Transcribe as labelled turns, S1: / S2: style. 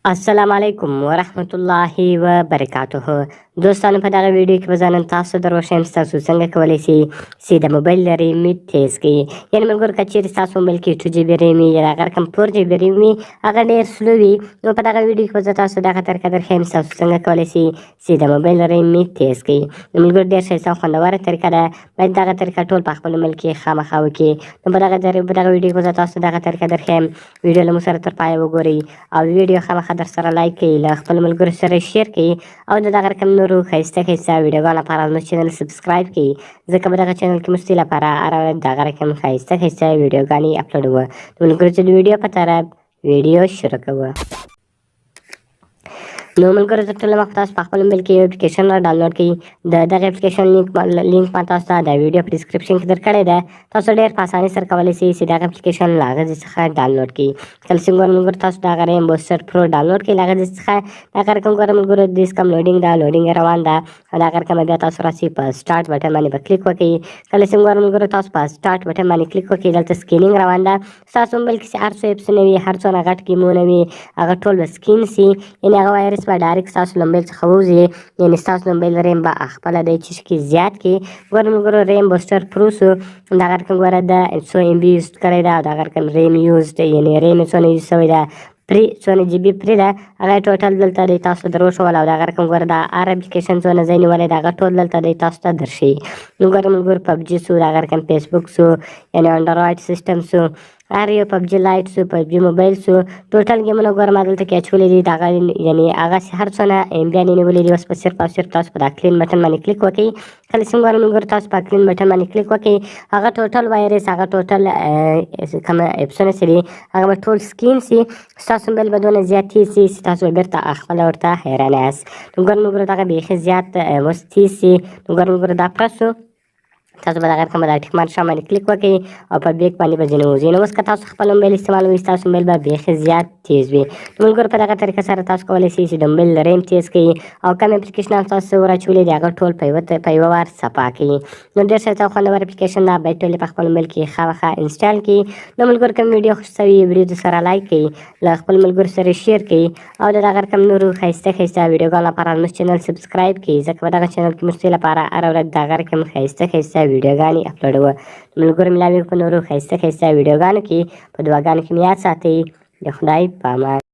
S1: अस्सलामुअलैकुम वरहमतुल्लाहि वबरकातुहू। दोस्तों په دغه ویډیو کې به زه نن تاسو دروښیم ستاسو څنګه کولی شئ چې د موبایل د ریم تیز کړئ. یعنې ملګرو که چیرې ستاسو موبایل کې 2 GB ریم وي یا د هغه رقم 4 GB ریم وي هغه ډېر سلو وي، نو په دغه ویډیو کې به زه تاسو دغه طریقه درښیم ستاسو څنګه کولی شئ چې د موبایل ریم تیز کړئ. نو ملګرو ډېر ښایسته او خوندوره طریقه ده، باید دغه طریقه ټول په خپل موبایل کې خامخا وکړئ. نو په دغه ویډیو کې به زه تاسو دغه طریقه درښیم. ویډیو له موږ سره تر پایه وګورئ او ویډیو خامخا در سره لایک کړئ، له خپلو ملګرو سره شیر کړئ او د دغه رقم نورو ښایسته ویډیوګانو لپاره زموږ چینل سبسکرایب کړئ، ځکه په دغه چینل کې مستې لپاره هره ورځ دغه رقم ښایسته ویډیوګانې اپلوډوو. نو ملګرو چې د ویډیو په طرف ویډیو شروع کوو. نو ملګرو تر ټولو مخکې تاسو په خپل موبایل کې یو اپلیکیشن را ډاونلوډ کړئ. د دغه اپلیکیشن لینک ما تاسو ته د ویډیو په ډسکرپشن کې درکړی ده. تاسو ډېر په اسانۍ سره کولی شئ چې دغه اپلیکیشن له هغه ځای څخه ډاونلوډ کړئ. کله چې ګورئ ملګرو تاسو دغه ریم بوسټر پرو ډاونلوډ کړئ له هغه ځای څخه دغه رقم ګورئ ملګرو دېس کم لوډینګ ده، لوډینګ روان ده او دغه رقم بیا تاسو راسئ په سټارټ بټن باندې به کلیک وکړئ. کله چې ګورئ ملګرو تاسو په سټارټ بټن باندې کلیک وکړئ دلته سکینینګ روان ده. ستاسو موبایل کې چې هر څو اپسونه وي، هر څونه غټ ګیمونه وي هغه ټول به سکین سي، یعنې هغه وایرس به ډایرکټ ستاسو له موبایل څخه ووځي، یعنې ستاسو موبایل ریم به خپله دی چې کې زیات کړي. ګورئ ملګرو ریم بوسټر پرو سو دغه رقم ګوره د 100 MB یوز کړی ده او دغه رقم ریم یوزډ یعنې ریم یې څونه یوز شوی ده پرې څونه GB پرې ده هغه ټوټل دلته دی تاسو ته دروښول او دغه رقم ګوره د هر اپلیکیشن څونه ځای نیولی ده هغه ټول دلته دی تاسو ته درښیي. نو ګورئ ملګرو پبجي سو، دغه رقم فیسبوک سو، یعنې انډرایډ سیسټم سو، هر یو پبجي لایټ سو، پبجي موبایل سو، ټوټل ګیمونه ګوره ما دلته کې اچولی دي. دغه یعنې هغه هر څونه MB-یانې نیولي دي. اوس په صرف او صرف تاسو په دا کلین بټن باندې کلیک وکړئ. کله چې ګورئ ملګرو تاسو په کلین بټن باندې کلیک وکړئ هغه ټوټل وایرس هغه ټوټل کومه اپسونه چې دي هغه به ټول سکین سي. ستاسو موبایل به دونه زیات تیز سي چې تاسو به بېرته خپله ورته حیرانه یاست. نو ګورئ ملګرو دغه بیخي زیات اوس تیز سي. نو ګورئ ملګرو دا پرس سو، تاسو به دغه رقم د ټیک مارک شا باندې کلیک وکړئ او په بیک باندې به ځینې وځي. نو اوس که تاسو خپل موبایل استعمالوئ ستاسو موبایل به بیخي زیات تیز وي. نو ملګرو په دغه طریقه سره تاسو کولی شئ چې د موبایل ریم تیز کړئ او کوم اپلیکیشنونه تاسو وراچولي دي هغه ټول په یوه وار صفا کړئ. نو ډېر ښایسته او خوندور اپلیکیشن ده، باید ټول یې په خپل موبایل کې خامخا انسټال کړئ. نو ملګرو کوم ویډیو خوښ شوي ویډیو د سره لایک کړئ، له خپل ملګرو سره شیر کړئ او د دغه رقم نورو ښایسته ویډیوګانو لپاره زموږ چینل سبسکرایب کړئ، ځکه په دغه چینل کې موږ لپاره هره ورځ دغه رقم ښایسته ویډیوګانې اپلوډوو. ملګرو ملاوي په نورو ښایسته ویډیوګانو کې په دعاګانو کې مې یاد ساتئ. د خدای په امان.